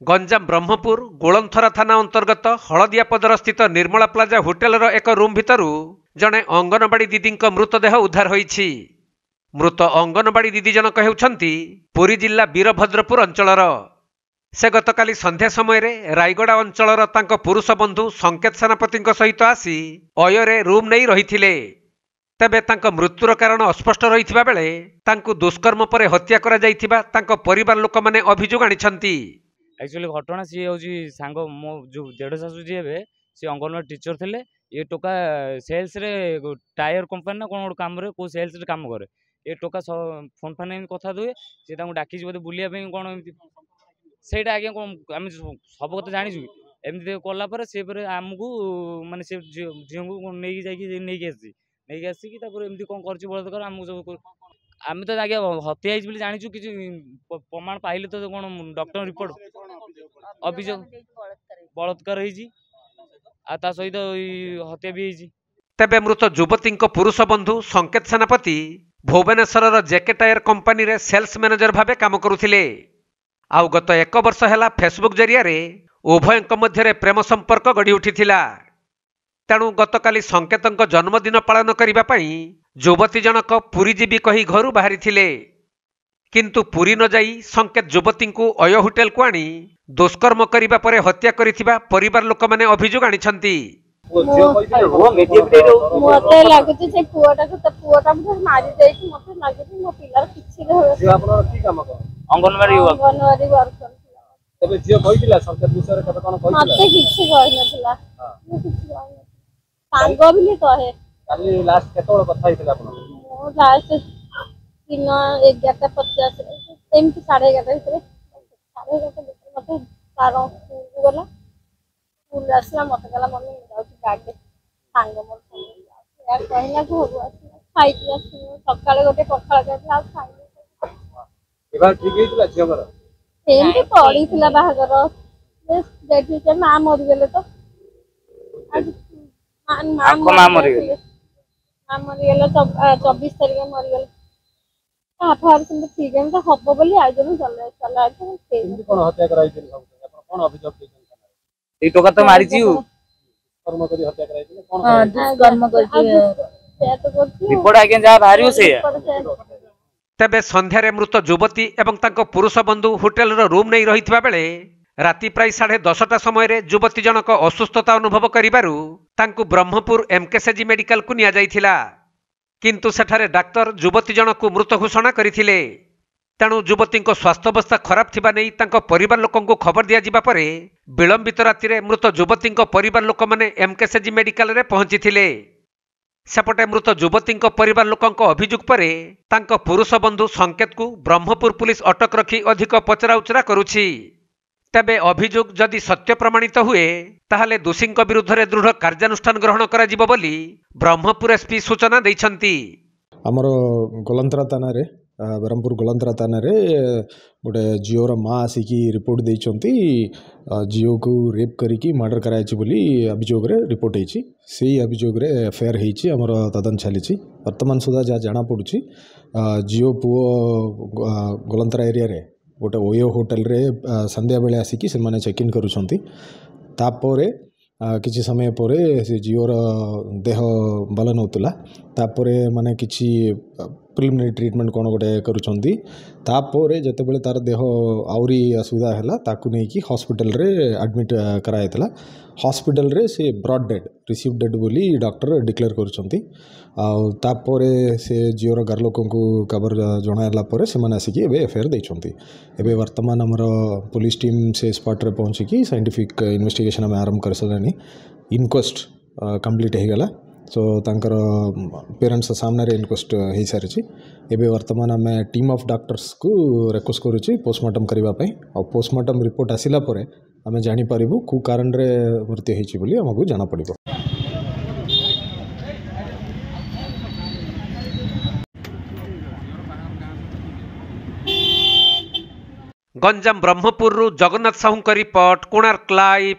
गंजाम ब्रह्मपुर गोलंथरा थाना अंतर्गत हलदियापदर स्थित निर्मला प्लाजा होटेलर एक रूम भितरु जड़े अंगनवाड़ी दीदी मृतदेह उद्धार होईछि। मृत अंगनवाड़ी दीदी जनक हेउछंती पुरी जिला वीरभद्रपुर अंचलर। से गतकाली संध्या समय रायगड़ा अंचलर तांको पुरुष बंधु संकेत सेनापति सहित आसी अयरे रूम नहीं रहिथिले। तेबे तांको मृत्युर कारण अस्पष्ट रहिथिबा बेले तांको दुष्कर्म परे हत्या करा जाइथिबा तांको परिवार लोक माने अभियोग आनिछंती। एक्चुअली घटना सी हूँ सांग मो जो देढ़ शाशु जी हे सी अंगनवाड़ी टीचर थे। ये टोका सेल्स रे टायर कंपनी ना कौन गोटे कम को सेल्स रे काम करे। ये टोका फोन फान एम कथा दुए सी डाकी बोलते बुलिया कौन एमती सहीटा आज्ञा आम सब कथा जाचु एमती कलापर सी आमको मानने से झील को नहीं आसिकी एमती कौन कर बलात्कार आमको सब आम तो आज्ञा हत्या होती जाचु कि प्रमाण पाइले तो कौन डॉक्टर रिपोर्ट अभियोग बलात्कार सहित हत्या भी होती। तेबे मृत युवती पुरुष बंधु संकेत सेनापति भुवनेश्वर जेके टायर कंपनी रे सेल्स मैनेजर भावे काम करुथिले। आउ गत एक वर्ष है फेसबुक जरिया उभय मध्य प्रेम संपर्क गढ़ी उठिथिला। तेणु गतकाली संकेत जन्मदिन पालन करने युवती जनक पुरी जीवी कही घर बाहरी थिले। किंतु पुरी न जाई संकेत युवती को अय होटेल को आनी दुष्कर्म करने पर हत्या करिथिबा परिवार लोक माने अभियोग आनिछंती। मते लागुची से पुआटा मारी जाई मते लागुची मो पिलार किछि रहै आपन की काम कर अंगनवाड़ी वर्कर तबे जियो कहितिला संकेत विषय कबे कोन कहितिला मते किछि कहि नथिला सांग भी कहे काली लास्ट केतोळ कथा हितला आपन मो लास्ट 11:50 एमती 11:30 भितर 11:30 मते तारो गला स्कूल आसला मते गला मम्मी जाऊ गाड़ी सांग मोर यार कहला को हो खाइती आसी सकाळे गोटे पखाळ खाइला खाइ एबा ठीक हेतिला झियोगर एमती पड़ीथिला बाहागर जेठी से मां मरि गेले तो आज मां मरि गेले 24 तारिख मरि गेले आफार से ठीक है तो हब्बो बोली आजनु चला केमती कोन हत्या कराइथिल सब अपन कोन अभियोग देछन ए टोका तो मारिछि कर्म करी हत्या कराइथिल कोन कर्म करछि रिपोर्ट आके जा बाहरियो से तेबे संध्यारे मृत युवती एवं तांको पुरुष बंधु होटेल रूम नहीं रहिथिबा बेले राति प्राय 10:30 समय युवती जनक असुस्थता अनुभव करिबारु तांको ब्रह्मपुर एमकेसीजी मेडिकल को निया जाइथिला। किंतु सेठारे डाक्तर युवती जनक मृत घोषणा करथिले। तेणु युवती स्वास्थ्यावस्था खराब थिबा नै तांको परिवार लोकंकु खबर दिया जिबा परे विलंबित राति मृत युवती परिवार लोक माने एमकेसीजी मेडिकल रे पहुंचीथिले। सेपटे मृत युवती परिवार लोकंक अभियोग परे तांको पुरुष बंधु संकेत को ब्रह्मपुर पुलिस अटक रखी अधिक पचराउचरा करुछि। तेबे अभियोग जदि सत्य प्रमाणित हुए ताहले दोषी विरुद्ध रे दृढ़ कार्यानुष्ठान ग्रहण करा जिवो बोली ब्रह्मपुर एसपी सूचना दैछंती। हमर गोलंतरा थाना रे ब्रह्मपुर गोलंतरा थाना रे गोटे जिओर माँ आसिकी रिपोर्ट देइछंती जिओ को रेप करिकी मर्डर कराइछि बोली अभियोग रे रिपोर्ट हेछि। सेही अभियोग रे एफआईआर हेछि हमर तदन चलिछि। वर्तमान सुधा जा जाना पड़ुछि जिओ पुओ गोलंतरा एरिया रे गोटे ओयो होटेल रे संध्या बेले आसिकी से माने चेक इन करूछंती। तापरे किछि समय परे से जिओर देह भल नउतला तापरे माने किछि प्रिलिमिनरी ट्रीटमेंट कोन गोटे करूछंती। तापरे जते बेले तार देह आउरी असुविधा हैला ताकु नै कि हॉस्पिटल रे एडमिट करायतला। हॉस्पिटल रे से ब्रॉड डेड रिसीव डेड बोली डॉक्टर डिक्लेयर करूछंती। तापरे से जिओर गार लोकंकु खबर जणायला परे से माने आसिकी एबे एफआईआर दैछंती। एबे वर्तमान हमर पुलिस टीम से स्पॉट रे पहुंची कि साइंटिफिक इन्वेस्टिगेशन में आरंभ कर सलानी। इनक्वेस्ट कंप्लीट हे गला सो तांकर पेरेंट्स सामने रे इनक्वेस्ट हे सारिछि। एबे वर्तमान हमें टीम ऑफ डॉक्टर्स को रिक्वेस्ट करूछि पोस्टमार्टम करबा पई और पोस्टमार्टम रिपोर्ट आसिला परे हमें जानि परिबु को कारण रे मृत्यु हेछि बोली हमकु जाना पड़िबो। Ganjam Brahmapur Jagannath Sahu report Konark live.